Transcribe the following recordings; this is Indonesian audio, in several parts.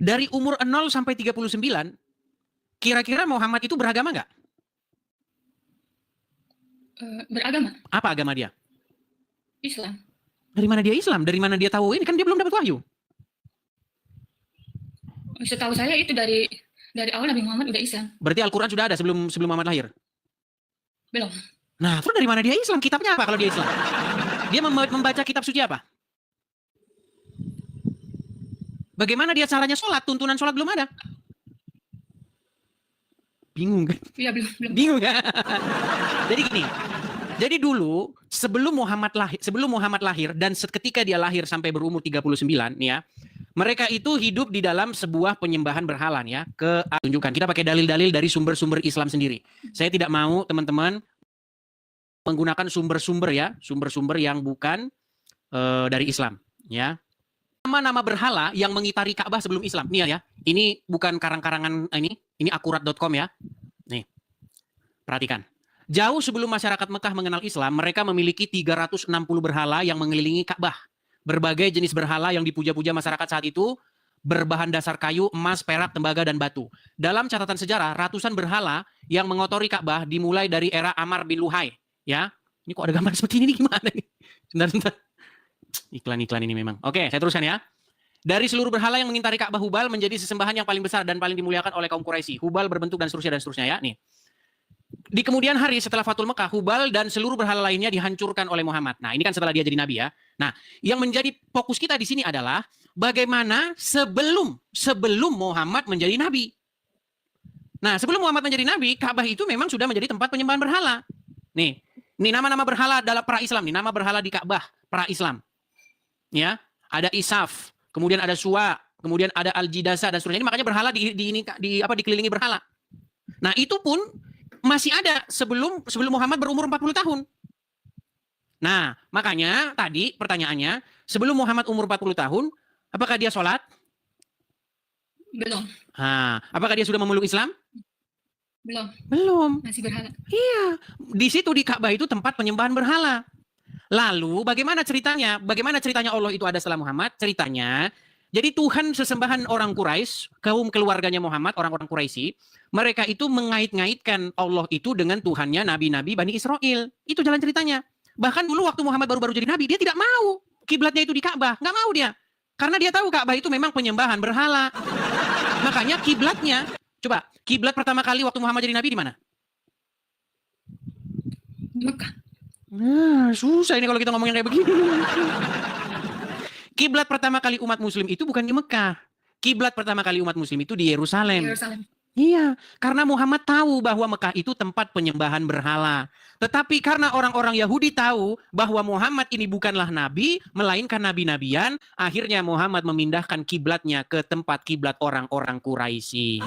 Dari umur 0 sampai 39, kira-kira Muhammad itu beragama nggak? Beragama. Apa agama dia? Islam. Dari mana dia Islam? Dari mana dia tahu ini? Kan dia belum dapat wahyu. Setahu saya itu dari awal Nabi Muhammad udah Islam. Berarti Al-Quran sudah ada sebelum Muhammad lahir? Belum. Nah, terus dari mana dia Islam? Kitabnya apa kalau dia Islam? Dia membaca kitab suci apa? Bagaimana dia caranya sholat? Tuntunan sholat belum ada. Bingung kan? Iya, belum. Bingung kan? Jadi gini. Jadi dulu sebelum Muhammad lahir dan ketika dia lahir sampai berumur 39 nih ya. Mereka itu hidup di dalam sebuah penyembahan berhala ya. Tunjukkan. Kita pakai dalil-dalil dari sumber-sumber Islam sendiri. Saya tidak mau teman-teman menggunakan sumber-sumber ya, sumber-sumber yang bukan dari Islam ya. Nama-nama berhala yang mengitari Ka'bah sebelum Islam. Nih ya, ini bukan karang-karangan ini akurat.com ya. Nih. Perhatikan. Jauh sebelum masyarakat Mekah mengenal Islam, mereka memiliki 360 berhala yang mengelilingi Ka'bah. Berbagai jenis berhala yang dipuja-puja masyarakat saat itu berbahan dasar kayu, emas, perak, tembaga, dan batu. Dalam catatan sejarah, ratusan berhala yang mengotori Ka'bah dimulai dari era Amr bin Luhai. Ya, ini kok ada gambar seperti ini gimana nih? Sebentar. Iklan-iklan ini memang. Oke, saya teruskan ya. Dari seluruh berhala yang mengitari Ka'bah, Hubal menjadi sesembahan yang paling besar dan paling dimuliakan oleh kaum Quraisy. Hubal berbentuk dan seterusnya ya. Nih. Di kemudian hari setelah Fathul Mekah, Hubal dan seluruh berhala lainnya dihancurkan oleh Muhammad. Nah, ini kan setelah dia jadi nabi ya. Nah, yang menjadi fokus kita di sini adalah bagaimana sebelum Muhammad menjadi nabi. Nah, sebelum Muhammad menjadi nabi, Ka'bah itu memang sudah menjadi tempat penyembahan berhala. Nih nama-nama berhala dalam pra-Islam nih, nama berhala di Ka'bah pra-Islam. Ya, ada Isaf, kemudian ada Suwa, kemudian ada Al-Jidasa dan seterusnya. Ini makanya berhala dikelilingi berhala. Nah, itu pun masih ada sebelum Muhammad berumur 40 tahun. Nah, makanya tadi pertanyaannya, sebelum Muhammad umur 40 tahun, apakah dia sholat? Belum. Apakah dia sudah memeluk Islam? Belum. Masih berhala. Iya. Di situ di Ka'bah itu tempat penyembahan berhala. Lalu bagaimana ceritanya? Bagaimana ceritanya Allah itu ada setelah Muhammad? Ceritanya, jadi Tuhan sesembahan orang Quraisy, kaum keluarganya Muhammad, orang-orang Quraisy, mereka itu mengait-ngaitkan Allah itu dengan Tuhannya nabi-nabi Bani Israel. Itu jalan ceritanya. Bahkan dulu waktu Muhammad baru-baru jadi nabi, dia tidak mau kiblatnya itu di Ka'bah, nggak mau dia. Karena dia tahu Ka'bah itu memang penyembahan berhala. Makanya kiblatnya, coba, kiblat pertama kali waktu Muhammad jadi nabi di mana? Di Mekah. Nah, susah ini kalau kita ngomongin kayak begini. Kiblat pertama kali umat muslim itu bukan di Mekah. Kiblat pertama kali umat muslim itu di Yerusalem. Iya, karena Muhammad tahu bahwa Mekah itu tempat penyembahan berhala. Tetapi karena orang-orang Yahudi tahu bahwa Muhammad ini bukanlah nabi, melainkan nabi-nabian, akhirnya Muhammad memindahkan kiblatnya ke tempat kiblat orang-orang Quraisy.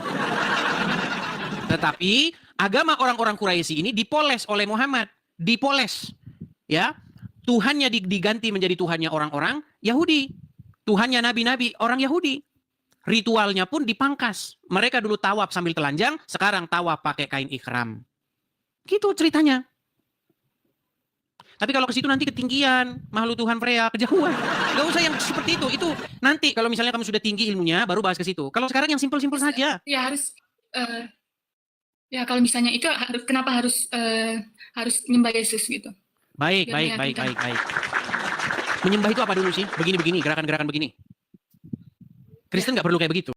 Tetapi agama orang-orang Quraisy ini dipoles oleh Muhammad. Dipoles, ya, Tuhannya diganti menjadi Tuhannya orang-orang Yahudi, Tuhannya nabi-nabi orang Yahudi, ritualnya pun dipangkas. Mereka dulu tawaf sambil telanjang, sekarang tawaf pakai kain ikhram. Gitu ceritanya. Tapi kalau ke situ nanti ketinggian, makhluk Tuhan Freya kejauhan. Gak usah yang seperti itu. Itu nanti kalau misalnya kamu sudah tinggi ilmunya, baru bahas ke situ. Kalau sekarang yang simpel-simpel saja. Ya harus. Ya kalau misalnya itu kenapa harus menyembah Yesus gitu? Baik. Menyembah itu apa dulu sih? Begini-begini, gerakan-gerakan begini. Kristen nggak perlu kayak begitu.